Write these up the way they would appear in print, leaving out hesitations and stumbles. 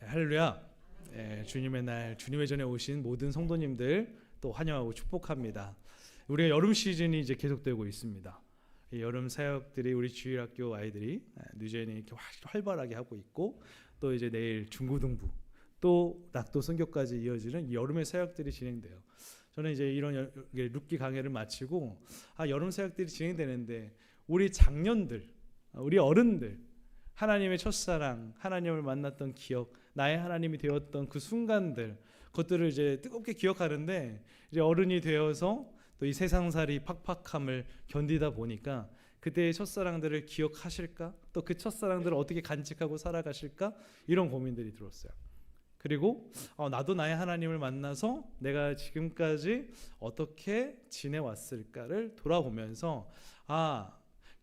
할렐루야. 주님의 날, 주님의 전에 오신 모든 성도님들 또 환영하고 축복합니다. 우리가 여름 시즌이 이제 계속되고 있습니다. 이 여름 사역들이 우리 주일학교 아이들이 뉴제니 이렇게 활발하게 하고 있고, 또 이제 내일 중고등부, 또 낙도 선교까지 이어지는 여름의 사역들이 진행돼요. 저는 이제 이런 룻기 강해를 마치고 여름 사역들이 진행되는데 우리 장년들, 우리 어른들, 하나님의 첫사랑, 하나님을 만났던 기억, 나의 하나님이 되었던 그 순간들, 그것들을 이제 뜨겁게 기억하는데, 이제 어른이 되어서 또 이 세상살이 팍팍함을 견디다 보니까 그때의 첫사랑들을 기억하실까? 또 그 첫사랑들을 어떻게 간직하고 살아가실까? 이런 고민들이 들었어요. 그리고 나도 나의 하나님을 만나서 내가 지금까지 어떻게 지내왔을까를 돌아보면서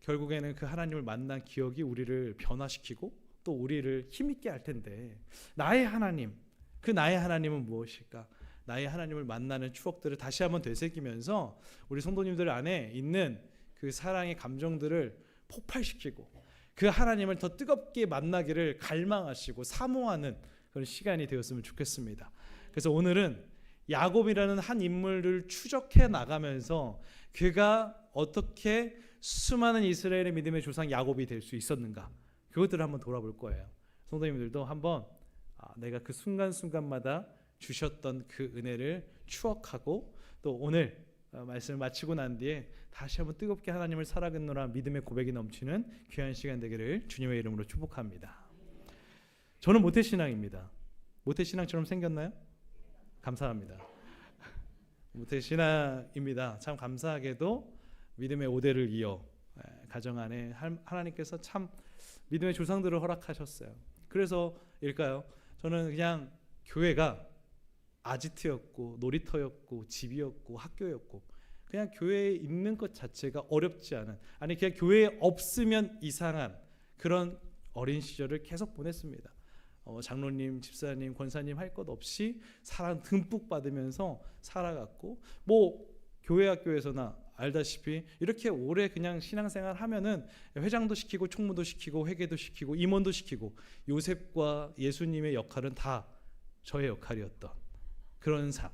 결국에는 그 하나님을 만난 기억이 우리를 변화시키고 또 우리를 힘있게 할 텐데, 나의 하나님, 그 나의 하나님은 무엇일까? 나의 하나님을 만나는 추억들을 다시 한번 되새기면서 우리 성도님들 안에 있는 그 사랑의 감정들을 폭발시키고 그 하나님을 더 뜨겁게 만나기를 갈망하시고 사모하는 그런 시간이 되었으면 좋겠습니다. 그래서 오늘은 야곱이라는 한 인물을 추적해 나가면서 그가 어떻게 수많은 이스라엘의 믿음의 조상 야곱이 될 수 있었는가, 그것들을 한번 돌아볼 거예요. 성도님들도 한번 내가 그 순간순간마다 주셨던 그 은혜를 추억하고, 또 오늘 말씀을 마치고 난 뒤에 다시 한번 뜨겁게 하나님을 살아가노라 믿음의 고백이 넘치는 귀한 시간 되기를 주님의 이름으로 축복합니다. 저는 모태신앙입니다. 모태신앙처럼 생겼나요? 감사합니다. 모태신앙입니다. 참 감사하게도 믿음의 5대를 이어 가정 안에 하나님께서 참 믿음의 조상들을 허락하셨어요. 그래서일까요? 저는 그냥 교회가 아지트였고 놀이터였고 집이었고 학교였고, 그냥 교회에 있는 것 자체가 어렵지 않은, 그냥 교회에 없으면 이상한 그런 어린 시절을 계속 보냈습니다. 장로님, 집사님, 권사님 할 것 없이 사랑 듬뿍 받으면서 살아갔고, 교회 학교에서나 알다시피 이렇게 오래 그냥 신앙생활 하면은 회장도 시키고 총무도 시키고 회계도 시키고 임원도 시키고, 요셉과 예수님의 역할은 다 저의 역할이었던 그런 삶,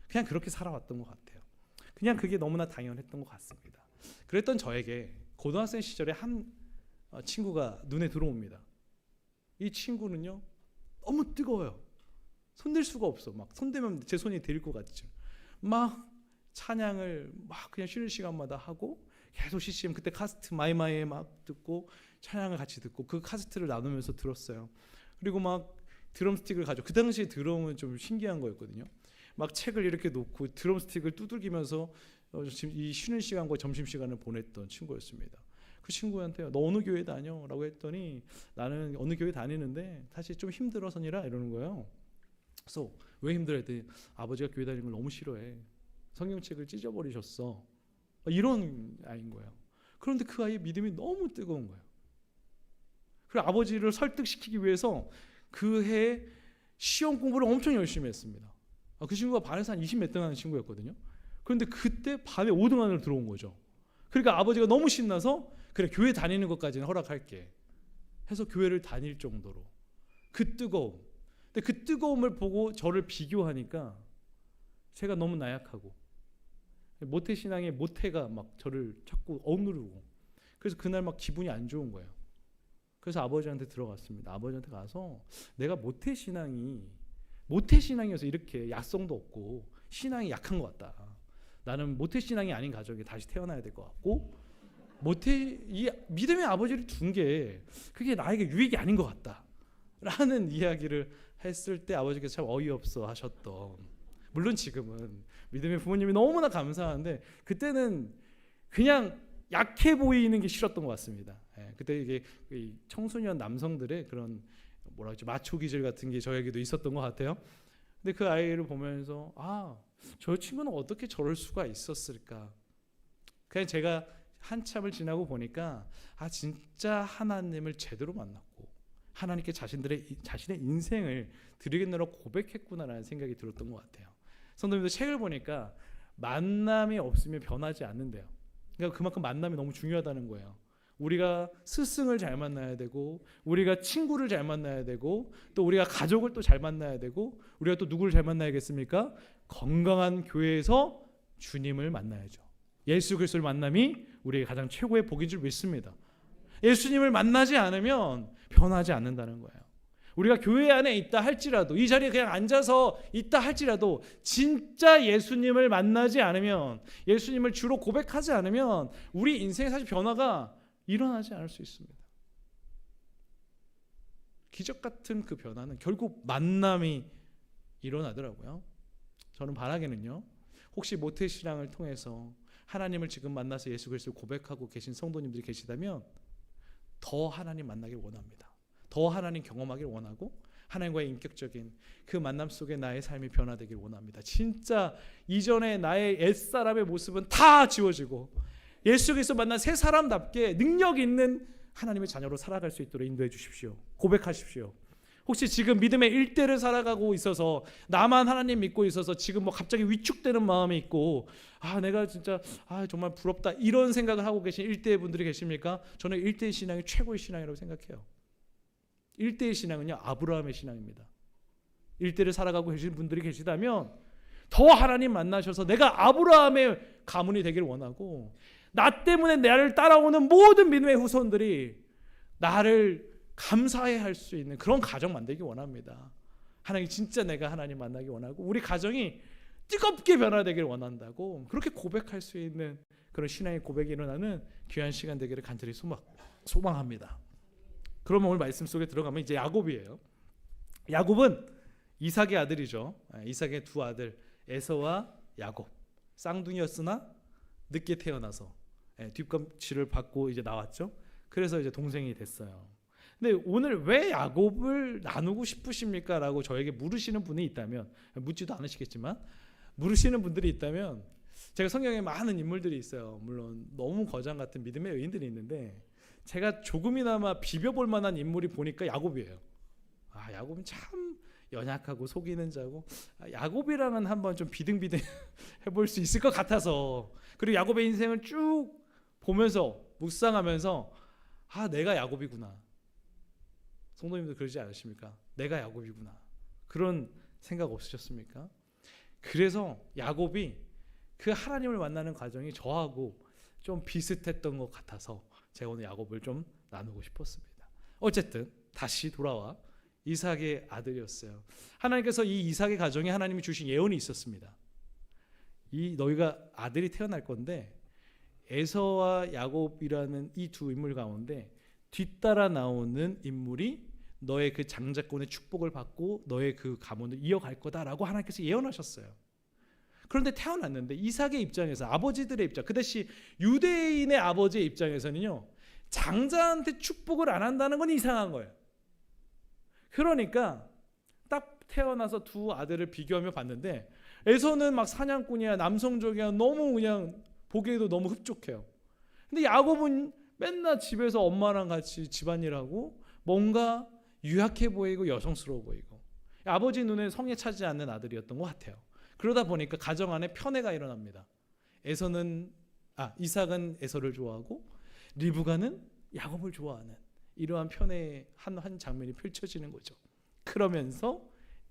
그냥 그렇게 살아왔던 것 같아요. 그냥 그게 너무나 당연했던 것 같습니다. 그랬던 저에게 고등학생 시절에 한 친구가 눈에 들어옵니다. 이 친구는요 너무 뜨거워요. 손댈 수가 없어. 막 손대면 제 손이 데릴 것 같죠. 막 찬양을 그냥 쉬는 시간마다 하고, 계속 CCM 그때 카세트 마이마이에 막 듣고 찬양을 같이 듣고 그 카세트를 나누면서 들었어요. 그리고 막 드럼스틱을 가지고, 그 당시에 드럼은 좀 신기한 거였거든요. 막 책을 이렇게 놓고 드럼스틱을 두들기면서 이 쉬는 시간과 점심시간을 보냈던 친구였습니다. 그 친구한테 너 어느 교회 다녀? 라고 했더니 나는 어느 교회 다니는데 사실 좀 힘들어서니라 이러는 거예요. 그래서 왜 힘들어 했더니 아버지가 교회 다니는 걸 너무 싫어해. 성경책을 찢어버리셨어. 이런 아이인 거예요. 그런데 그 아이의 믿음이 너무 뜨거운 거예요. 그리고 아버지를 설득시키기 위해서 그 해 시험 공부를 엄청 열심히 했습니다. 그 친구가 반에서 한 20몇 등 하는 친구였거든요. 그런데 그때 반에 5등 안으로 들어온 거죠. 그러니까 아버지가 너무 신나서 그래 교회 다니는 것까지는 허락할게 해서 교회를 다닐 정도로 그 뜨거움. 근데 그 뜨거움을 보고 저를 비교하니까 제가 너무 나약하고 모태신앙의 모태가 막 저를 자꾸 억누르고, 그래서 그날 막 기분이 안 좋은 거예요. 그래서 아버지한테 들어갔습니다. 아버지한테 가서 내가 모태신앙이어서 이렇게 약성도 없고 신앙이 약한 것 같다. 나는 모태신앙이 아닌 가정에 다시 태어나야 될 것 같고, 이 믿음의 아버지를 둔 게 그게 나에게 유익이 아닌 것 같다 라는 이야기를 했을 때 아버지께서 참 어이없어 하셨던, 물론 지금은 믿음의 부모님이 너무나 감사한데 그때는 그냥 약해 보이는 게 싫었던 것 같습니다. 그때 이게 청소년 남성들의 그런 마초 기질 같은 게 저에게도 있었던 것 같아요. 근데 그 아이를 보면서 저 친구는 어떻게 저럴 수가 있었을까. 그냥 제가 한참을 지나고 보니까 진짜 하나님을 제대로 만났고 하나님께 자신의 인생을 드리겠노라고 고백했구나라는 생각이 들었던 것 같아요. 성도님들 책을 보니까 만남이 없으면 변하지 않는데요. 그러니까 그만큼 만남이 너무 중요하다는 거예요. 우리가 스승을 잘 만나야 되고, 우리가 친구를 잘 만나야 되고, 또 우리가 가족을 또 잘 만나야 되고, 우리가 또 누구를 잘 만나야겠습니까? 건강한 교회에서 주님을 만나야죠. 예수 그리스도를 만남이 우리에게 가장 최고의 복인 줄 믿습니다. 예수님을 만나지 않으면 변하지 않는다는 거예요. 우리가 교회 안에 있다 할지라도, 이 자리에 그냥 앉아서 있다 할지라도 진짜 예수님을 만나지 않으면, 예수님을 주로 고백하지 않으면 우리 인생에 사실 변화가 일어나지 않을 수 있습니다. 기적 같은 그 변화는 결국 만남이 일어나더라고요. 저는 바라기는요, 혹시 모태신앙을 통해서 하나님을 지금 만나서 예수 그리스도를 고백하고 계신 성도님들이 계시다면 더 하나님 만나길 원합니다. 더 하나님 경험하길 원하고, 하나님과의 인격적인 그 만남 속에 나의 삶이 변화되길 원합니다. 진짜 이전에 나의 옛사람의 모습은 다 지워지고 예수 그리스도 만난 새 사람답게 능력 있는 하나님의 자녀로 살아갈 수 있도록 인도해 주십시오. 고백하십시오. 혹시 지금 믿음의 일대를 살아가고 있어서, 나만 하나님 믿고 있어서 지금 뭐 갑자기 위축되는 마음이 있고, 내가 진짜 정말 부럽다, 이런 생각을 하고 계신 일대의 분들이 계십니까? 저는 일대의 신앙이 최고의 신앙이라고 생각해요. 일대의 신앙은요, 아브라함의 신앙입니다. 일대를 살아가고 계신 분들이 계시다면 더 하나님 만나셔서 내가 아브라함의 가문이 되길 원하고, 나 때문에 나를 따라오는 모든 믿음의 후손들이 나를 감사해 할 수 있는 그런 가정 만들기 원합니다. 하나님, 진짜 내가 하나님 만나기 원하고 우리 가정이 뜨겁게 변화되길 원한다고, 그렇게 고백할 수 있는 그런 신앙의 고백이 일어나는 귀한 시간 되기를 간절히 소망합니다. 그러면 오늘 말씀 속에 들어가면 이제 야곱이에요. 야곱은 이삭의 아들이죠. 이삭의 두 아들 에서와 야곱, 쌍둥이였으나 늦게 태어나서 뒷감치를 받고 이제 나왔죠. 그래서 이제 동생이 됐어요. 근데 오늘 왜 야곱을 나누고 싶으십니까? 라고 저에게 물으시는 분이 있다면, 묻지도 않으시겠지만 물으시는 분들이 있다면, 제가 성경에 많은 인물들이 있어요. 물론 너무 거장 같은 믿음의 여인들이 있는데, 제가 조금이나마 비벼볼 만한 인물이 보니까 야곱이에요. 야곱은 참 연약하고 속이는 자고, 야곱이랑은 한번 좀 비등비등 해볼 수 있을 것 같아서, 그리고 야곱의 인생을 쭉 보면서 묵상하면서 내가 야곱이구나. 성도님도 그러지 않으십니까? 내가 야곱이구나. 그런 생각 없으셨습니까? 그래서 야곱이 그 하나님을 만나는 과정이 저하고 좀 비슷했던 것 같아서 제가 오늘 야곱을 좀 나누고 싶었습니다. 어쨌든 다시 돌아와 이삭의 아들이었어요. 하나님께서 이 이삭의 가정에 하나님이 주신 예언이 있었습니다. 너희가 아들이 태어날 건데, 에서와 야곱이라는 이 두 인물 가운데 뒤따라 나오는 인물이 너의 그 장자권의 축복을 받고 너의 그 가문을 이어갈 거다라고 하나님께서 예언하셨어요. 그런데 태어났는데 이삭의 입장에서, 아버지들의 입장, 그 당시 유대인의 아버지의 입장에서는요, 장자한테 축복을 안 한다는 건 이상한 거예요. 그러니까 딱 태어나서 두 아들을 비교하며 봤는데, 에서는 막 사냥꾼이야, 남성적이야, 너무 그냥 보기에도 너무 흡족해요. 근데 야곱은 맨날 집에서 엄마랑 같이 집안일하고 뭔가 유약해 보이고 여성스러워 보이고, 아버지 눈에 성에 차지 않는 아들이었던 것 같아요. 그러다 보니까 가정 안에 편애가 일어납니다. 이삭은 에서를 좋아하고 리브가는 야곱을 좋아하는 이러한 편애의 한 장면이 펼쳐지는 거죠. 그러면서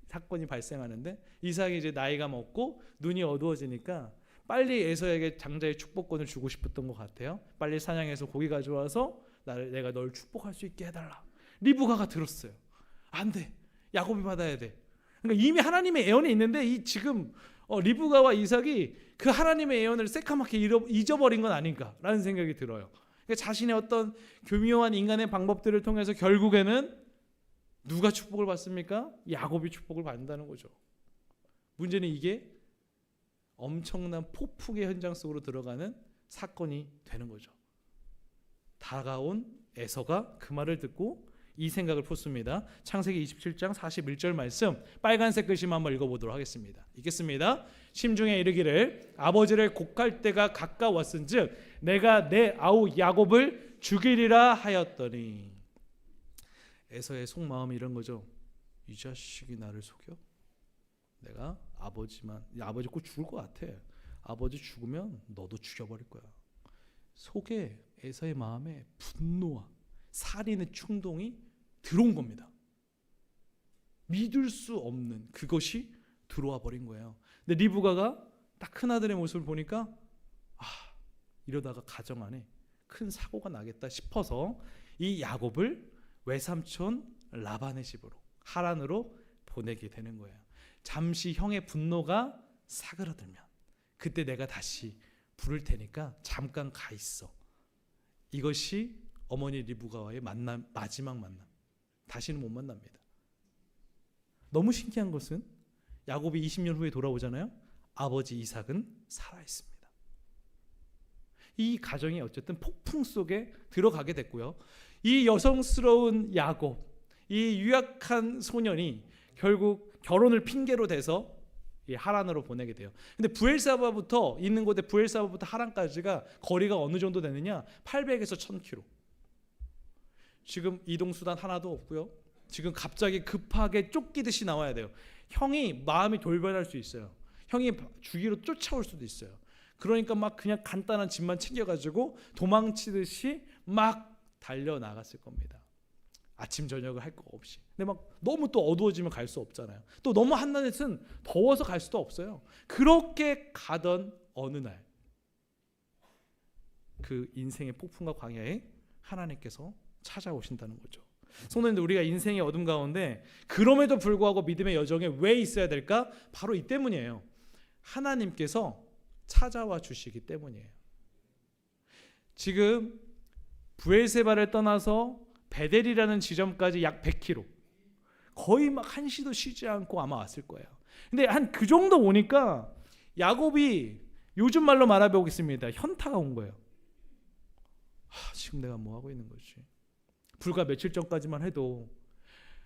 사건이 발생하는데, 이삭이 이제 나이가 먹고 눈이 어두워지니까 빨리 에서에게 장자의 축복권을 주고 싶었던 것 같아요. 빨리 사냥해서 고기 가져와서 내가 널 축복할 수 있게 해달라. 리브가가 들었어요. 안 돼, 야곱이 받아야 돼. 그러니까 이미 하나님의 예언이 있는데 지금 리브가와 이삭이 그 하나님의 예언을 새카맣게 잊어버린 건 아닌가라는 생각이 들어요. 그러니까 자신의 어떤 교묘한 인간의 방법들을 통해서 결국에는 누가 축복을 받습니까? 야곱이 축복을 받는다는 거죠. 문제는 이게 엄청난 폭풍의 현장 속으로 들어가는 사건이 되는 거죠. 다가온 에서가 그 말을 듣고 이 생각을 품습니다. 창세기 27장 41절 말씀, 빨간색 글씨만 한번 읽어보도록 하겠습니다. 읽겠습니다. 심중에 이르기를 아버지를 곡할 때가 가까웠은즉 내가 내 아우 야곱을 죽이리라 하였더니. 에서의 속마음이 이런 거죠. 이 자식이 나를 속여? 내가 아버지 꼭 죽을 것 같아. 아버지 죽으면 너도 죽여버릴 거야. 속에 에사의 마음에 분노와 살인의 충동이 들어온 겁니다. 믿을 수 없는 그것이 들어와 버린 거예요. 근데 리브가가 딱 큰아들의 모습을 보니까 이러다가 가정 안에 큰 사고가 나겠다 싶어서 이 야곱을 외삼촌 라반의 집으로 하란으로 보내게 되는 거예요. 잠시 형의 분노가 사그라들면 그때 내가 다시 부를 테니까 잠깐 가 있어. 이것이 어머니 리브가와의 마지막 만남. 다시는 못 만납니다. 너무 신기한 것은 야곱이 20년 후에 돌아오잖아요. 아버지 이삭은 살아있습니다. 이 가정이 어쨌든 폭풍 속에 들어가게 됐고요. 이 여성스러운 야곱, 이 유약한 소년이 결국 결혼을 핑계로 대서 하란으로 보내게 돼요. 근데 부엘사바부터 있는 곳에 부엘사바부터 하란까지가 거리가 어느 정도 되느냐? 800에서 1000km. 지금 이동수단 하나도 없고요. 지금 갑자기 급하게 쫓기듯이 나와야 돼요. 형이 마음이 돌변할 수 있어요. 형이 주위로 쫓아올 수도 있어요. 그러니까 막 그냥 간단한 짐만 챙겨가지고 도망치듯이 막 달려나갔을 겁니다. 아침 저녁을 할 거 없이. 근데 막 너무 또 어두워지면 갈 수 없잖아요. 또 너무 한낮에는 더워서 갈 수도 없어요. 그렇게 가던 어느 날 그 인생의 폭풍과 광야에 하나님께서 찾아오신다는 거죠. 성도님들, 우리가 인생의 어둠 가운데 그럼에도 불구하고 믿음의 여정에 왜 있어야 될까? 바로 이 때문이에요. 하나님께서 찾아와 주시기 때문이에요. 지금 부엘세바를 떠나서 베델이라는 지점까지 약 100km, 거의 막 한시도 쉬지 않고 아마 왔을 거예요. 근데 한 그 정도 오니까 야곱이 요즘 말로 말해보겠습니다. 현타가 온 거예요. 지금 내가 뭐 하고 있는 거지? 불과 며칠 전까지만 해도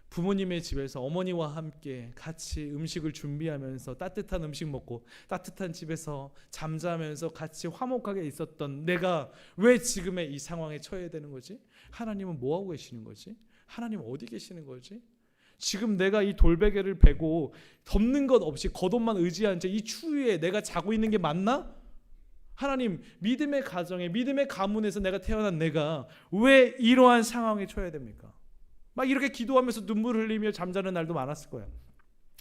부모님의 집에서 어머니와 함께 같이 음식을 준비하면서 따뜻한 음식 먹고 따뜻한 집에서 잠자면서 같이 화목하게 있었던 내가 왜 지금의 이 상황에 처해야 되는 거지? 하나님은 뭐 하고 계시는 거지? 하나님 어디 계시는 거지? 지금 내가 이 돌베개를 베고 덮는 것 없이 겉옷만 의지한 채 이 추위에 내가 자고 있는 게 맞나? 하나님, 믿음의 가정에, 믿음의 가문에서 내가 태어난 내가 왜 이러한 상황에 처해야 됩니까? 막 이렇게 기도하면서 눈물 흘리며 잠자는 날도 많았을 거예요.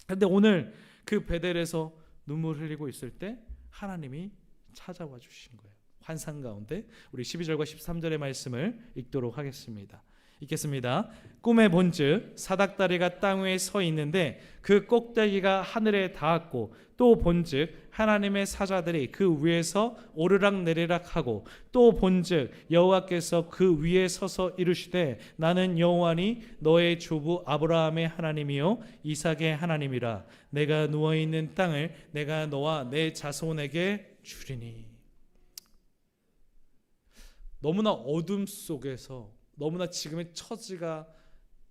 그런데 오늘 그 베델에서 눈물 흘리고 있을 때 하나님이 찾아와 주신 거예요. 환상 가운데. 우리 12절과 13절의 말씀을 읽도록 하겠습니다. 읽겠습니다. 꿈에 본즉 사닥다리가 땅 위에 서 있는데 그 꼭대기가 하늘에 닿았고, 또 본즉 하나님의 사자들이 그 위에서 오르락 내리락 하고, 또 본즉 여호와께서 그 위에 서서 이르시되 나는 여호와니 너의 조부 아브라함의 하나님이요 이삭의 하나님이라. 내가 누워 있는 땅을 내가 너와 내 자손에게 주리니. 너무나 어둠 속에서, 너무나 지금의 처지가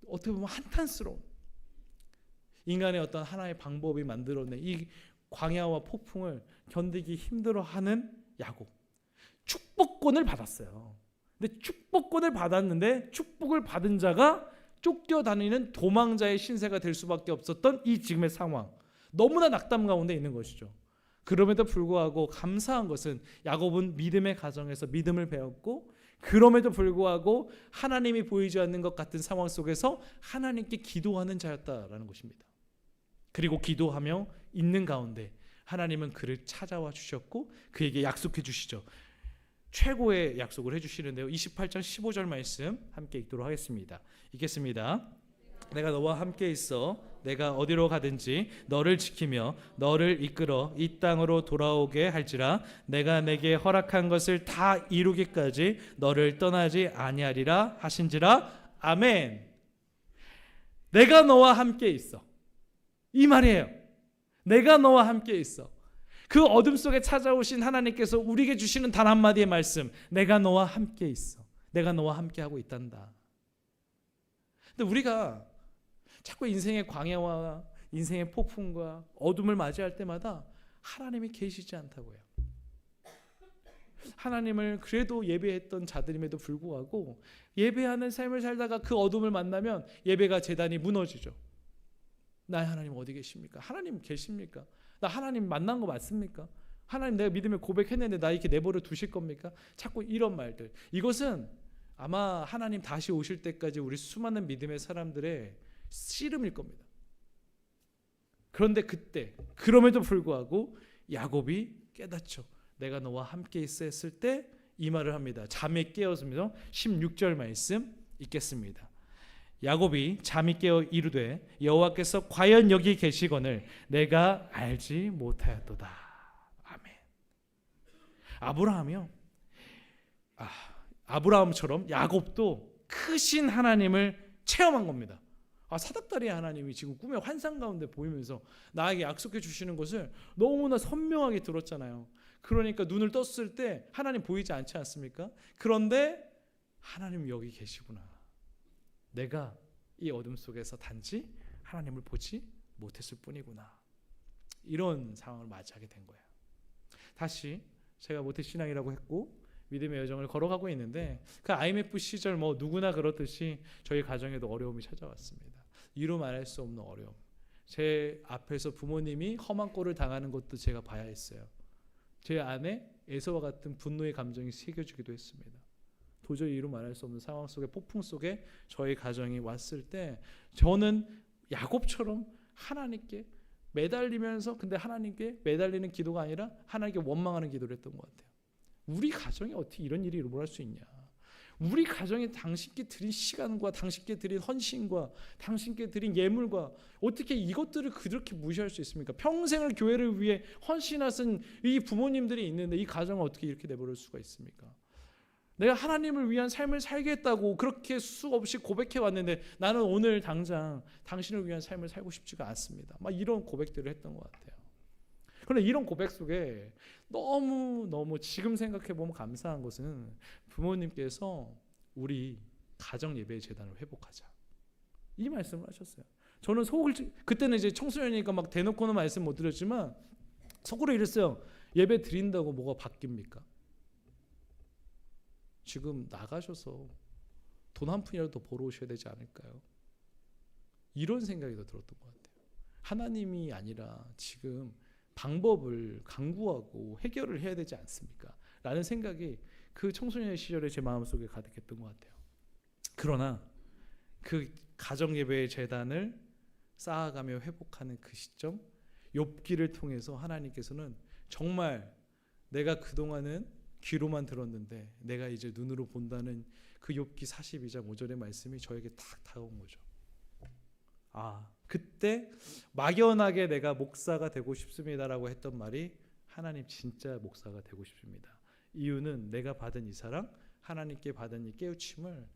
어떻게 보면 한탄스러운, 인간의 어떤 하나의 방법이 만들어낸 이 광야와 폭풍을 견디기 힘들어하는 야곱, 축복권을 받았어요. 근데 축복권을 받았는데 축복을 받은 자가 쫓겨다니는 도망자의 신세가 될 수밖에 없었던 이 지금의 상황, 너무나 낙담 가운데 있는 것이죠. 그럼에도 불구하고 감사한 것은 야곱은 믿음의 가정에서 믿음을 배웠고, 그럼에도 불구하고 하나님이 보이지 않는 것 같은 상황 속에서 하나님께 기도하는 자였다라는 것입니다. 그리고 기도하며 있는 가운데 하나님은 그를 찾아와 주셨고 그에게 약속해 주시죠. 최고의 약속을 해주시는데요. 28장 15절 말씀 함께 읽도록 하겠습니다. 읽겠습니다. 내가 너와 함께 있어 내가 어디로 가든지 너를 지키며 너를 이끌어 이 땅으로 돌아오게 할지라. 내가 내게 허락한 것을 다 이루기까지 너를 떠나지 아니하리라 하신지라. 아멘. 내가 너와 함께 있어, 이 말이에요. 내가 너와 함께 있어. 그 어둠 속에 찾아오신 하나님께서 우리에게 주시는 단 한마디의 말씀, 내가 너와 함께 있어. 내가 너와 함께 하고 있단다. 근데 우리가 자꾸 인생의 광야와 인생의 폭풍과 어둠을 맞이할 때마다 하나님이 계시지 않다고 해요. 하나님을 그래도 예배했던 자들임에도 불구하고 예배하는 삶을 살다가 그 어둠을 만나면 예배가 제단이 무너지죠. 나의 하나님 어디 계십니까? 하나님 계십니까? 나 하나님 만난 거 맞습니까? 하나님 내가 믿음의 고백했는데 나 이렇게 내버려 두실 겁니까? 자꾸 이런 말들. 이것은 아마 하나님 다시 오실 때까지 우리 수많은 믿음의 사람들의 씨름일 겁니다. 그런데 그때 그럼에도 불구하고 야곱이 깨닫죠. 내가 너와 함께 있어 했을 때 이 말을 합니다. 잠에 깨었으면서 16절 말씀 읽겠습니다. 야곱이 잠이 깨어 이르되 여호와께서 과연 여기 계시거늘 내가 알지 못하였도다. 아멘. 아브라함처럼 야곱도 크신 하나님을 체험한 겁니다. 사닥다리 하나님이 지금 꿈의 환상 가운데 보이면서 나에게 약속해 주시는 것을 너무나 선명하게 들었잖아요. 그러니까 눈을 떴을 때 하나님 보이지 않지 않습니까? 그런데 하나님 여기 계시구나. 내가 이 어둠 속에서 단지 하나님을 보지 못했을 뿐이구나. 이런 상황을 맞이하게 된 거예요. 다시 제가 모태신앙이라고 했고 믿음의 여정을 걸어가고 있는데 그 IMF 시절 누구나 그렇듯이 저희 가정에도 어려움이 찾아왔습니다. 이루 말할 수 없는 어려움. 제 앞에서 부모님이 험한 꼴을 당하는 것도 제가 봐야 했어요. 제 안에 에서와 같은 분노의 감정이 새겨지기도 했습니다. 도저히 이루 말할 수 없는 상황 속에 폭풍 속에 저희 가정이 왔을 때 저는 야곱처럼 하나님께 매달리면서 근데 하나님께 매달리는 기도가 아니라 하나님께 원망하는 기도를 했던 것 같아요. 우리 가정에 어떻게 이런 일이 일어날 수 있냐. 우리 가정에 당신께 드린 시간과 당신께 드린 헌신과 당신께 드린 예물과 어떻게 이것들을 그렇게 무시할 수 있습니까? 평생을 교회를 위해 헌신하신 이 부모님들이 있는데 이 가정을 어떻게 이렇게 내버릴 수가 있습니까? 내가 하나님을 위한 삶을 살겠다고 그렇게 수없이 고백해 왔는데 나는 오늘 당장 당신을 위한 삶을 살고 싶지가 않습니다. 막 이런 고백들을 했던 것 같아요. 그런데 이런 고백 속에 너무 지금 생각해 보면 감사한 것은 부모님께서 우리 가정 예배 재단을 회복하자 이 말씀을 하셨어요. 저는 속을 그때는 이제 청소년이니까 막 대놓고는 말씀 못 드렸지만 속으로 이랬어요. 예배 드린다고 뭐가 바뀝니까? 지금 나가셔서 돈 한 푼이라도 더 벌어오셔야 되지 않을까요? 이런 생각이 더 들었던 것 같아요. 하나님이 아니라 지금 방법을 강구하고 해결을 해야 되지 않습니까? 라는 생각이 그 청소년 시절에 제 마음속에 가득했던 것 같아요. 그러나 그 가정예배의 재단을 쌓아가며 회복하는 그 시점 욥기를 통해서 하나님께서는 정말 내가 그동안은 귀로만 들었는데 내가 이제 눈으로 본다는 그 욥기 42장 5절의 말씀이 저에게 딱 다가온 거죠. 그때 막연하게 내가 목사가 되고 싶습니다라고 했던 말이 하나님 진짜 목사가 되고 싶습니다. 이유는 내가 받은 이 사랑, 하나님께 받은 이 깨우침을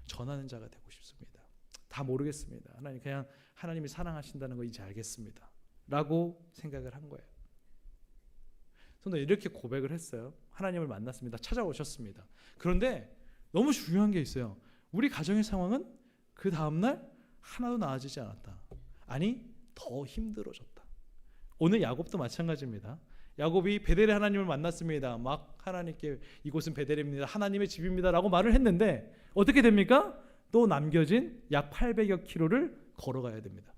전하는 자가 되고 싶습니다. 다 모르겠습니다. 하나님 그냥 하나님이 사랑하신다는 거 이제 알겠습니다. 라고 생각을 한 거예요. 저는 이렇게 고백을 했어요. 하나님을 만났습니다. 찾아오셨습니다. 그런데 너무 중요한 게 있어요. 우리 가정의 상황은 그 다음날 하나도 나아지지 않았다. 아니 더 힘들어졌다. 오늘 야곱도 마찬가지입니다. 야곱이 베델의 하나님을 만났습니다. 막 하나님께 이곳은 베델입니다. 하나님의 집입니다. 라고 말을 했는데 어떻게 됩니까? 또 남겨진 약 800여 킬로를 걸어가야 됩니다.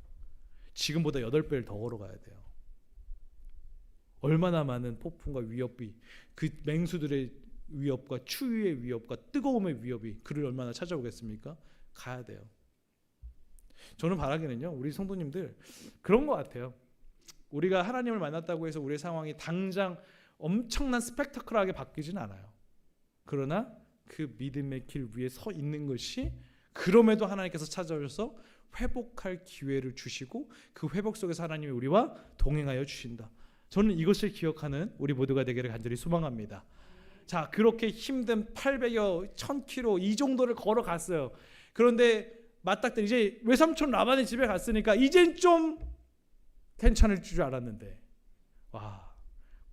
지금보다 8배를 더 걸어가야 돼요. 얼마나 많은 폭풍과 위협이 그 맹수들의 위협과 추위의 위협과 뜨거움의 위협이 그를 얼마나 찾아오겠습니까? 가야 돼요. 저는 바라기는요. 우리 성도님들 그런 것 같아요. 우리가 하나님을 만났다고 해서 우리의 상황이 당장 엄청난 스펙타클하게 바뀌진 않아요. 그러나 그 믿음의 길 위에 서 있는 것이 그럼에도 하나님께서 찾아오셔서 회복할 기회를 주시고 그 회복 속에서 하나님이 우리와 동행하여 주신다. 저는 이것을 기억하는 우리 모두가 되기를 간절히 소망합니다. 자, 그렇게 힘든 800여 1000km 이 정도를 걸어갔어요. 그런데 맞닥뜨리 이제 외삼촌 라반의 집에 갔으니까 이젠 좀 괜찮을 줄 알았는데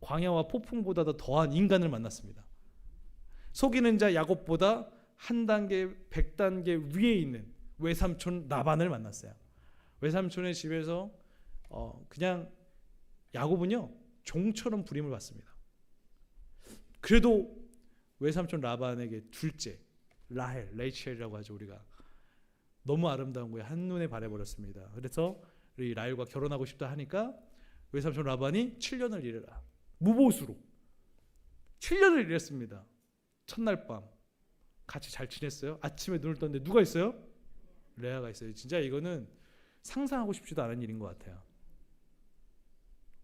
광야와 폭풍보다도 더한 인간을 만났습니다. 속이는 자 야곱보다 한 단계 100단계 위에 있는 외삼촌 라반을 만났어요. 외삼촌의 집에서 그냥 야곱은요 종처럼 부림을 받습니다. 그래도 외삼촌 라반에게 둘째 레이첼이라고 하죠. 우리가 너무 아름다운 거에 한눈에 반해버렸습니다. 그래서 우리 라헬과 결혼하고 싶다 하니까 외삼촌 라반이 7년을 일해라. 무보수로 7년을 일했습니다. 첫날 밤 같이 잘 지냈어요. 아침에 눈을 떴는데 누가 있어요? 레아가 있어요. 진짜 이거는 상상하고 싶지도 않은 일인 것 같아요.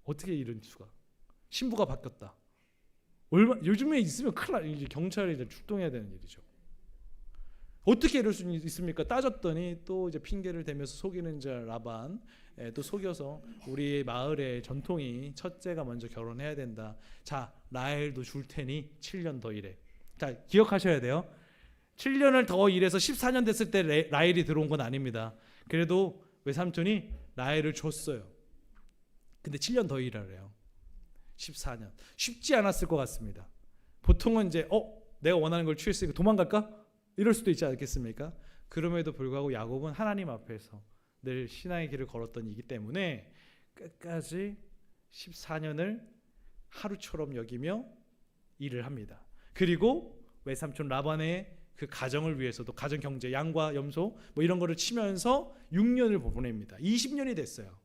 어떻게 이런 수가? 신부가 바뀌었다. 요즘에 있으면 큰일 나. 이제 경찰이 이제 출동해야 되는 일이죠. 어떻게 이럴 수 있습니까? 따졌더니 또 이제 핑계를 대면서 속이는 자 라반, 또 속여서 우리 마을의 전통이 첫째가 먼저 결혼해야 된다. 자, 라헬도 줄 테니 7년 더 일해. 자, 기억하셔야 돼요. 7년을 더 일해서 14년 됐을 때 라헬이 들어온 건 아닙니다. 그래도 외삼촌이 라헬을 줬어요. 근데 7년 더 일하래요. 14년. 쉽지 않았을 것 같습니다. 보통은 이제 내가 원하는 걸 취했으니까 도망갈까? 이럴 수도 있지 않겠습니까? 그럼에도 불구하고 야곱은 하나님 앞에서 늘 신앙의 길을 걸었던 이기 때문에 끝까지 14년을 하루처럼 여기며 일을 합니다. 그리고 외삼촌 라반의 그 가정을 위해서도 가정 경제, 양과 염소 뭐 이런 거를 치면서 6년을 보냅니다. 20년이 됐어요.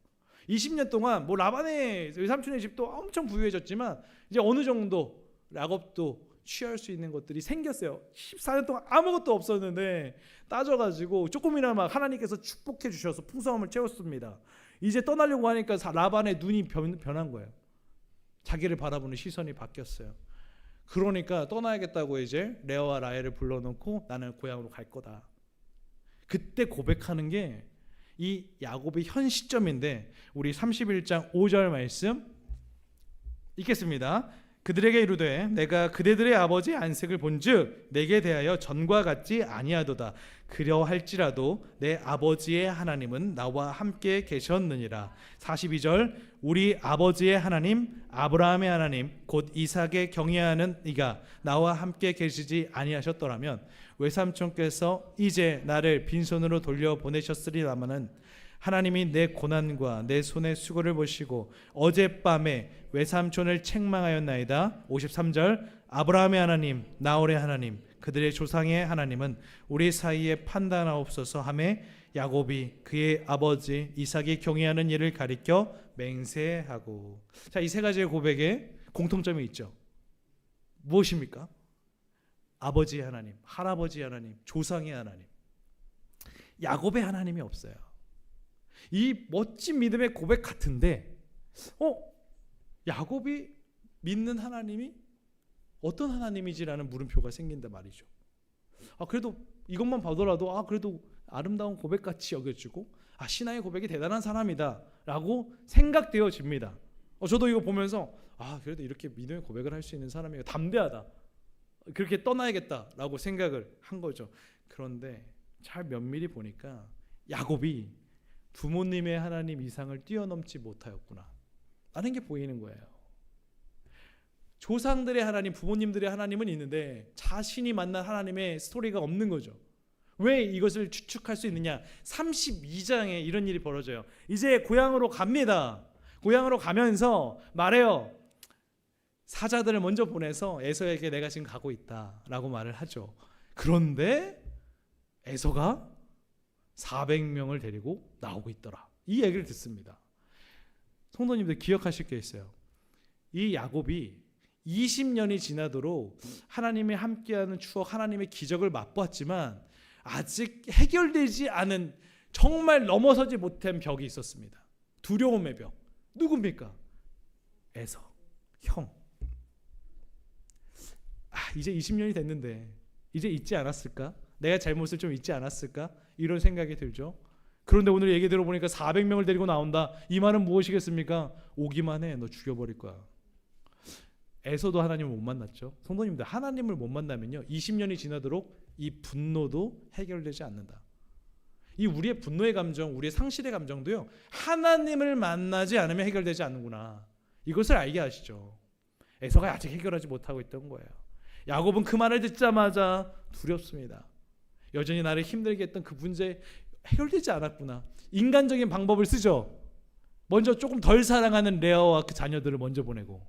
20년 동안 뭐 라반의 외삼촌의 집도 엄청 부유해졌지만 이제 어느 정도 야곱도 취할 수 있는 것들이 생겼어요. 14년 동안 아무것도 없었는데 따져가지고 조금이나마 하나님께서 축복해 주셔서 풍성함을 채웠습니다. 이제 떠나려고 하니까 라반의 눈이 변한 거예요. 자기를 바라보는 시선이 바뀌었어요. 그러니까 떠나야겠다고 이제 레아와 라헬을 불러놓고 나는 고향으로 갈 거다. 그때 고백하는 게 이 야곱의 현 시점인데 우리 31장 5절 말씀 읽겠습니다. 그들에게 이르되 내가 그대들의 아버지의 안색을 본즉 내게 대하여 전과 같지 아니하도다. 그려할지라도 내 아버지의 하나님은 나와 함께 계셨느니라. 42절 우리 아버지의 하나님 아브라함의 하나님 곧 이삭의 경외하는 이가 나와 함께 계시지 아니하셨더라면 외삼촌께서 이제 나를 빈손으로 돌려보내셨으리라마는 하나님이 내 고난과 내 손의 수고를 보시고 어젯밤에 외삼촌을 책망하였나이다. 53절 아브라함의 하나님 나홀의 하나님 그들의 조상의 하나님은 우리 사이에 판단하옵소서 하매 야곱이 그의 아버지 이삭이 경외하는 일을 가리켜 맹세하고. 자, 이 세 가지의 고백에 공통점이 있죠. 무엇입니까? 아버지의 하나님, 할아버지의 하나님, 조상의 하나님. 야곱의 하나님이 없어요. 이 멋진 믿음의 고백 같은데 야곱이 믿는 하나님이 어떤 하나님이지라는 물음표가 생긴단 말이죠. 그래도 이것만 보더라도 그래도 아름다운 고백같이 여겨지고 신앙의 고백이 대단한 사람이다 라고 생각되어집니다. 저도 이거 보면서 그래도 이렇게 믿음의 고백을 할 수 있는 사람이 담대하다, 그렇게 떠나야겠다라고 생각을 한 거죠. 그런데 잘 면밀히 보니까 야곱이 부모님의 하나님 이상을 뛰어넘지 못하였구나 라는 게 보이는 거예요. 조상들의 하나님, 부모님들의 하나님은 있는데 자신이 만난 하나님의 스토리가 없는 거죠. 왜 이것을 추측할 수 있느냐? 32장에 이런 일이 벌어져요. 이제 고향으로 갑니다. 고향으로 가면서 말해요. 사자들을 먼저 보내서 에서에게 내가 지금 가고 있다라고 말을 하죠. 그런데 에서가 400명을 데리고 나오고 있더라. 이 얘기를 듣습니다. 성도님들 기억하실 게 있어요. 이 야곱이 20년이 지나도록 하나님의 함께하는 추억, 하나님의 기적을 맛보았지만 아직 해결되지 않은 정말 넘어서지 못한 벽이 있었습니다. 두려움의 벽. 누굽니까? 에서, 형. 이제 20년이 됐는데 이제 잊지 않았을까? 내가 잘못을 좀 잊지 않았을까? 이런 생각이 들죠. 그런데 오늘 얘기 들어보니까 400명을 데리고 나온다. 이 말은 무엇이겠습니까? 오기만 해, 너 죽여버릴 거야. 에서도 하나님을 못 만났죠. 성도님들, 하나님을 못 만나면요 20년이 지나도록 이 분노도 해결되지 않는다. 이 우리의 분노의 감정, 우리의 상실의 감정도요 하나님을 만나지 않으면 해결되지 않는구나. 이것을 알게 하시죠. 에서가 아직 해결하지 못하고 있던 거예요. 야곱은 그 말을 듣자마자 두렵습니다. 여전히 나를 힘들게 했던 그 문제 해결되지 않았구나. 인간적인 방법을 쓰죠. 먼저 조금 덜 사랑하는 레아와 그 자녀들을 먼저 보내고,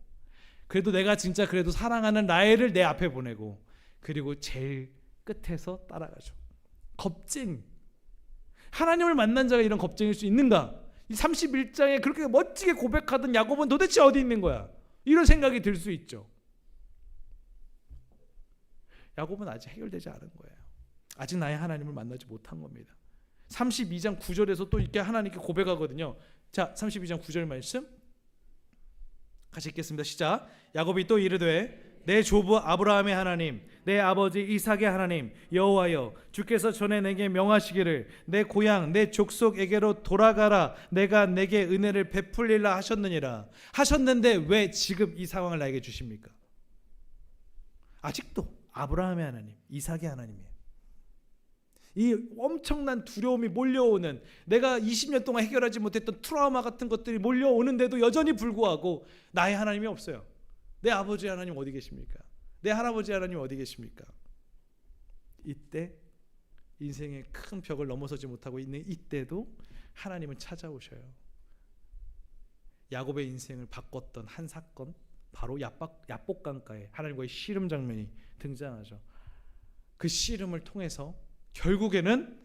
그래도 내가 진짜 그래도 사랑하는 라헬을 내 앞에 보내고, 그리고 제일 끝에서 따라가죠. 겁쟁이. 하나님을 만난 자가 이런 겁쟁일 수 있는가? 이 31장에 그렇게 멋지게 고백하던 야곱은 도대체 어디 있는 거야? 이런 생각이 들 수 있죠. 야곱은 아직 해결되지 않은 거예요. 아직 나의 하나님을 만나지 못한 겁니다. 32장 9절에서 또 이렇게 하나님께 고백하거든요. 자, 32장 9절 말씀 같이 읽겠습니다. 시작. 야곱이 또 이르되 내 조부 아브라함의 하나님, 내 아버지 이삭의 하나님 여호와여, 주께서 전에 내게 명하시기를 내 고향 내 족속에게로 돌아가라, 내가 내게 은혜를 베풀리라 하셨느니라. 하셨는데 왜 지금 이 상황을 나에게 주십니까? 아직도 아브라함의 하나님, 이삭의 하나님이에요. 이 엄청난 두려움이 몰려오는, 내가 20년 동안 해결하지 못했던 트라우마 같은 것들이 몰려오는데도 여전히 불구하고 나의 하나님이 없어요. 내 아버지 하나님 어디 계십니까? 내 할아버지 하나님 어디 계십니까? 이때 인생의 큰 벽을 넘어서지 못하고 있는 이때도 하나님은 찾아오셔요. 야곱의 인생을 바꿨던 한 사건, 바로 야복강가에 하나님과의 씨름 장면이 등장하죠. 그 씨름을 통해서 결국에는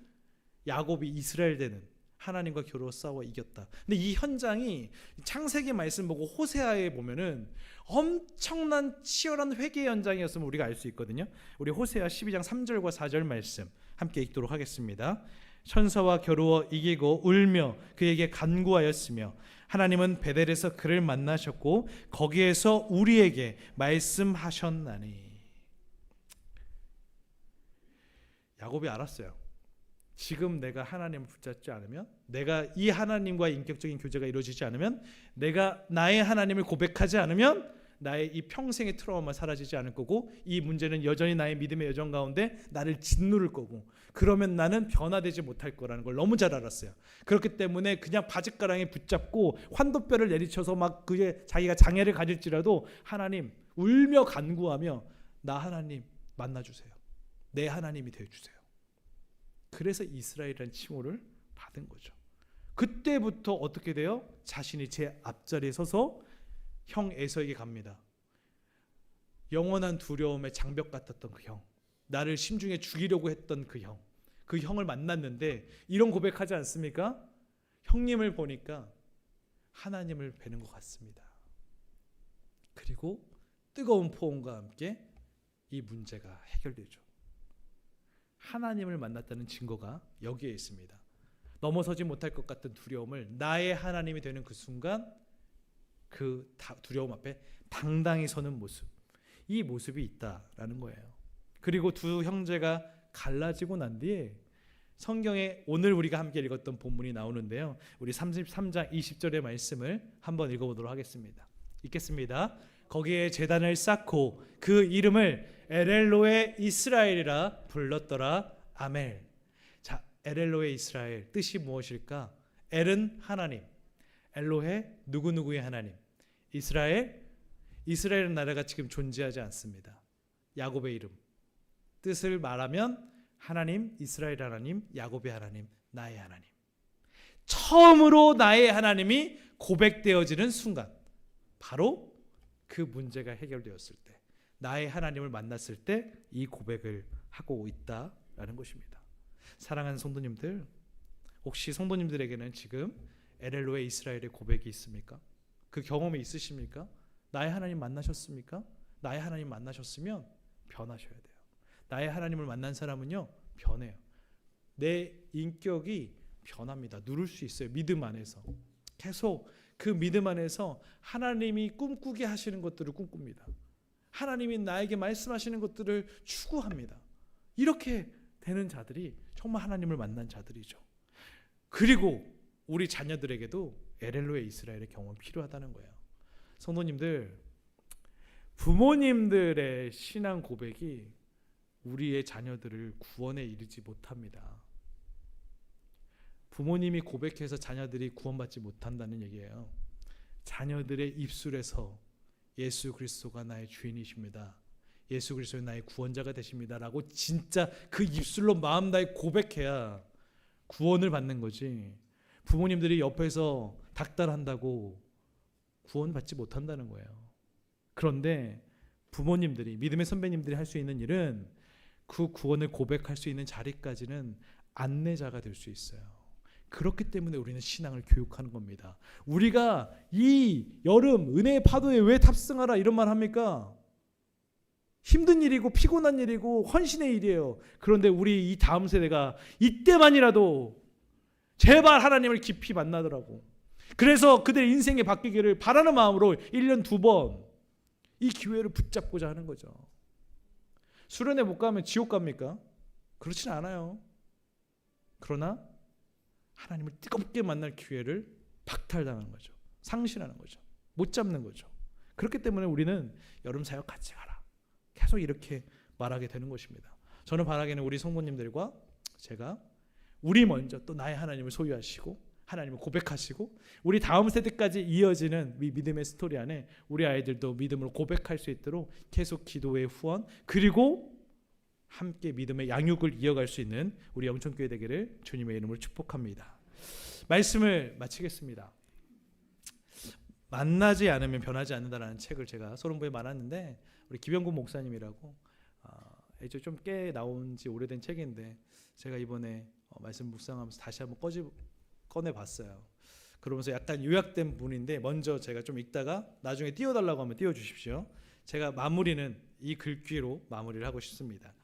야곱이 이스라엘 되는, 하나님과 겨루어 싸워 이겼다. 근데 이 현장이 창세기 말씀 보고 호세아에 보면은 엄청난 치열한 회개 현장이었음을 우리가 알 수 있거든요. 우리 호세아 12장 3절과 4절 말씀 함께 읽도록 하겠습니다. 천사와 겨루어 이기고 울며 그에게 간구하였으며 하나님은 베델에서 그를 만나셨고 거기에서 우리에게 말씀하셨나니. 야곱이 알았어요. 지금 내가 하나님을 붙잡지 않으면, 내가 이 하나님과의 인격적인 교제가 이루어지지 않으면, 내가 나의 하나님을 고백하지 않으면 나의 이 평생의 트라우마 사라지지 않을 거고, 이 문제는 여전히 나의 믿음의 여정 가운데 나를 짓누를 거고, 그러면 나는 변화되지 못할 거라는 걸 너무 잘 알았어요. 그렇기 때문에 그냥 바짓가랑에 붙잡고 환도뼈를 내리쳐서 막 그게 자기가 장애를 가질지라도 하나님 울며 간구하며 나 하나님 만나주세요. 내 하나님이 되어주세요. 그래서 이스라엘이라는 칭호를 받은 거죠. 그때부터 어떻게 돼요? 자신이 제 앞자리에 서서 형 에서에게 갑니다. 영원한 두려움의 장벽 같았던 그 형, 나를 심중에 죽이려고 했던 그 형, 그 형을 만났는데 이런 고백하지 않습니까? 형님을 보니까 하나님을 뵈는 것 같습니다. 그리고 뜨거운 포옹과 함께 이 문제가 해결되죠. 하나님을 만났다는 증거가 여기에 있습니다. 넘어서지 못할 것 같은 두려움을 나의 하나님이 되는 그 순간, 그 두려움 앞에 당당히 서는 모습, 이 모습이 있다라는 거예요. 그리고 두 형제가 갈라지고 난 뒤에 성경에 오늘 우리가 함께 읽었던 본문이 나오는데요. 우리 33장 20절의 말씀을 한번 읽어보도록 하겠습니다. 읽겠습니다. 거기에 제단을 쌓고 그 이름을 엘엘로에 이스라엘이라 불렀더라. 아멘. 자, 엘엘로에 이스라엘 뜻이 무엇일까? 엘은 하나님, 엘로해 누구누구의 하나님, 이스라엘은 나라가 지금 존재하지 않습니다. 야곱의 이름, 뜻을 말하면 하나님, 이스라엘 하나님, 야곱의 하나님, 나의 하나님. 처음으로 나의 하나님이 고백되어지는 순간, 바로 그 문제가 해결되었을 때, 나의 하나님을 만났을 때 이 고백을 하고 있다라는 것입니다. 사랑하는 성도님들, 혹시 성도님들에게는 지금 엘엘로의 이스라엘의 고백이 있습니까? 그 경험이 있으십니까? 나의 하나님 만나셨습니까? 나의 하나님 만나셨으면 변하셔야 돼요. 나의 하나님을 만난 사람은요, 변해요. 내 인격이 변합니다. 누를 수 있어요. 믿음 안에서 계속 그 믿음 안에서 하나님이 꿈꾸게 하시는 것들을 꿈꿉니다. 하나님이 나에게 말씀하시는 것들을 추구합니다. 이렇게 되는 자들이 정말 하나님을 만난 자들이죠. 그리고 우리 자녀들에게도 엘엘로의 이스라엘의 경험이 필요하다는 거예요. 성도님들, 부모님들의 신앙 고백이 우리의 자녀들을 구원에 이르지 못합니다. 부모님이 고백해서 자녀들이 구원받지 못한다는 얘기예요. 자녀들의 입술에서 예수 그리스도가 나의 주인이십니다, 예수 그리스도는 나의 구원자가 되십니다 라고 진짜 그 입술로 마음 다해 고백해야 구원을 받는 거지, 부모님들이 옆에서 닥달한다고 구원받지 못한다는 거예요. 그런데 부모님들이, 믿음의 선배님들이 할 수 있는 일은 그 구원을 고백할 수 있는 자리까지는 안내자가 될 수 있어요. 그렇기 때문에 우리는 신앙을 교육하는 겁니다. 우리가 이 여름 은혜의 파도에 왜 탑승하라 이런 말 합니까? 힘든 일이고 피곤한 일이고 헌신의 일이에요. 그런데 우리 이 다음 세대가 이때만이라도 제발 하나님을 깊이 만나더라고. 그래서 그들의 인생이 바뀌기를 바라는 마음으로 1년 2번 이 기회를 붙잡고자 하는 거죠. 수련회 못 가면 지옥 갑니까? 그렇진 않아요. 그러나 하나님을 뜨겁게 만날 기회를 박탈당하는 거죠. 상실하는 거죠. 못 잡는 거죠. 그렇기 때문에 우리는 여름 사역 같이 가라. 계속 이렇게 말하게 되는 것입니다. 저는 바라기는 우리 성도님들과 제가 우리 먼저 또 나의 하나님을 소유하시고 하나님을 고백하시고 우리 다음 세대까지 이어지는 이 믿음의 스토리 안에 우리 아이들도 믿음을 고백할 수 있도록 계속 기도의 후원 그리고 함께 믿음의 양육을 이어갈 수 있는 우리 영천교회 되기를 주님의 이름으로 축복합니다. 말씀을 마치겠습니다. 만나지 않으면 변하지 않는다라는 책을 제가 소론부에 말았는데 우리 김영군 목사님이라고 이제 좀 꽤 나온 지 오래된 책인데 제가 이번에 말씀 묵상하면서 다시 한번 꺼내봤어요. 그러면서 약간 요약된 분인데 먼저 제가 좀 읽다가 나중에 띄워달라고 하면 띄워주십시오. 제가 마무리는 이 글귀로 마무리를 하고 싶습니다.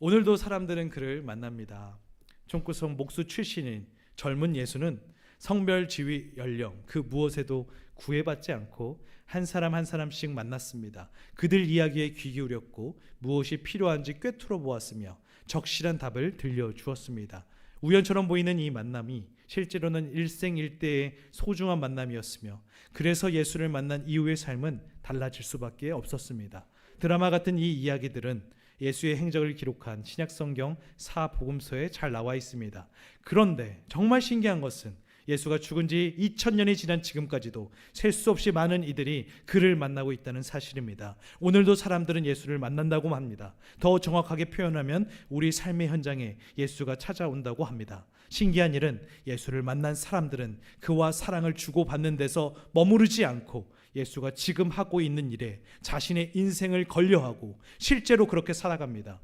오늘도 사람들은 그를 만납니다. 총구성 목수 출신인 젊은 예수는 성별, 지위, 연령 그 무엇에도 구애받지 않고 한 사람 한 사람씩 만났습니다. 그들 이야기에 귀 기울였고 무엇이 필요한지 꿰뚫어 보았으며 적실한 답을 들려주었습니다. 우연처럼 보이는 이 만남이 실제로는 일생일대의 소중한 만남이었으며 그래서 예수를 만난 이후의 삶은 달라질 수밖에 없었습니다. 드라마 같은 이 이야기들은 예수의 행적을 기록한 신약성경 4복음서에 잘 나와 있습니다. 그런데 정말 신기한 것은 예수가 죽은 지 2000년이 지난 지금까지도 셀 수 없이 많은 이들이 그를 만나고 있다는 사실입니다. 오늘도 사람들은 예수를 만난다고 합니다. 더 정확하게 표현하면 우리 삶의 현장에 예수가 찾아온다고 합니다. 신기한 일은 예수를 만난 사람들은 그와 사랑을 주고받는 데서 머무르지 않고 예수가 지금 하고 있는 일에 자신의 인생을 걸려하고 실제로 그렇게 살아갑니다.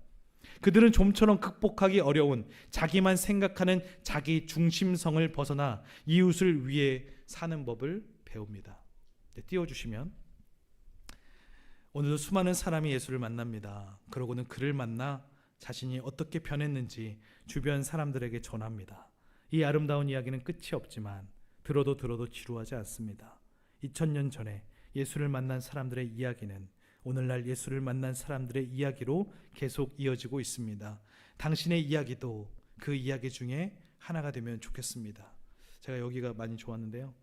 그들은 좀처럼 극복하기 어려운 자기만 생각하는 자기 중심성을 벗어나 이웃을 위해 사는 법을 배웁니다. 띄워주시면 오늘도 수많은 사람이 예수를 만납니다. 그러고는 그를 만나 자신이 어떻게 변했는지 주변 사람들에게 전합니다. 이 아름다운 이야기는 끝이 없지만 들어도 지루하지 않습니다. 2000년 전에 예수를 만난 사람들의 이야기는 오늘날 예수를 만난 사람들의 이야기로 계속 이어지고 있습니다. 당신의 이야기도 그 이야기 중에 하나가 되면 좋겠습니다. 제가 여기가 많이 좋았는데요.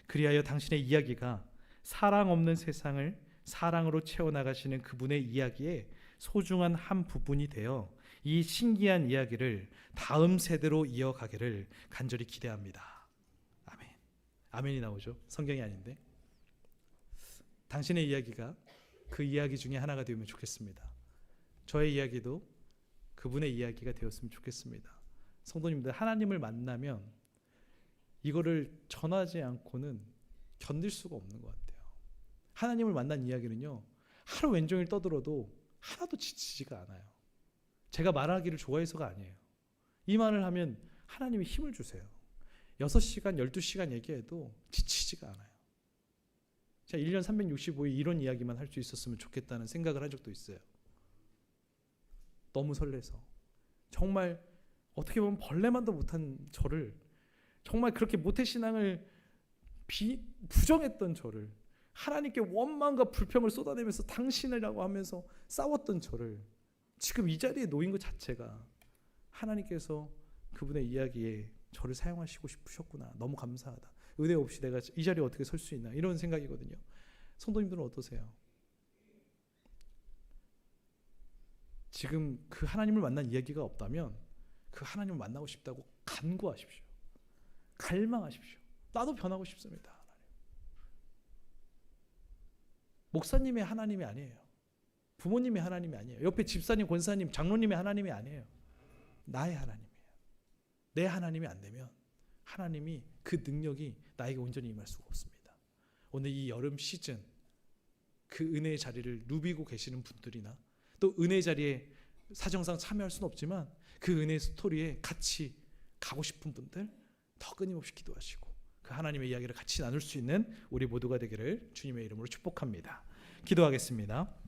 그리하여 당신의 이야기가 사랑 없는 세상을 사랑으로 채워나가시는 그분의 이야기에 소중한 한 부분이 되어 이 신기한 이야기를 다음 세대로 이어가기를 간절히 기대합니다. 아멘. 아멘이 나오죠. 성경이 아닌데. 당신의 이야기가 그 이야기 중에 하나가 되면 좋겠습니다. 저의 이야기도 그분의 이야기가 되었으면 좋겠습니다. 성도님들, 하나님을 만나면 이거를 전하지 않고는 견딜 수가 없는 것 같아요. 하나님을 만난 이야기는요, 하루 왼종일 떠들어도 하나도 지치지가 않아요. 제가 말하기를 좋아해서가 아니에요. 이 말을 하면 하나님이 힘을 주세요. 6시간, 12시간 얘기해도 지치지가 않아요. 제가 1년 365일 이런 이야기만 할 수 있었으면 좋겠다는 생각을 한 적도 있어요. 너무 설레서. 정말 어떻게 보면 벌레만도 못한 저를, 정말 그렇게 모태신앙을 부정했던 저를, 하나님께 원망과 불평을 쏟아내면서 당신이라고 하면서 싸웠던 저를 지금 이 자리에 놓인 것 자체가 하나님께서 그분의 이야기에 저를 사용하시고 싶으셨구나. 너무 감사하다. 은혜 없이 내가 이 자리에 어떻게 설 수 있나, 이런 생각이거든요. 성도님들은 어떠세요? 지금 그 하나님을 만난 이야기가 없다면 그 하나님을 만나고 싶다고 간구하십시오. 갈망하십시오. 나도 변하고 싶습니다. 하나님. 목사님의 하나님이 아니에요. 부모님의 하나님이 아니에요. 옆에 집사님, 권사님, 장로님의 하나님이 아니에요. 나의 하나님이에요. 내 하나님이 안 되면 하나님이 그 능력이 나에게 온전히 임할 수가 없습니다. 오늘 이 여름 시즌 그 은혜의 자리를 누비고 계시는 분들이나 또 은혜의 자리에 사정상 참여할 수는 없지만 그 은혜의 스토리에 같이 가고 싶은 분들, 더 끊임없이 기도하시고 그 하나님의 이야기를 같이 나눌 수 있는 우리 모두가 되기를 주님의 이름으로 축복합니다. 기도하겠습니다.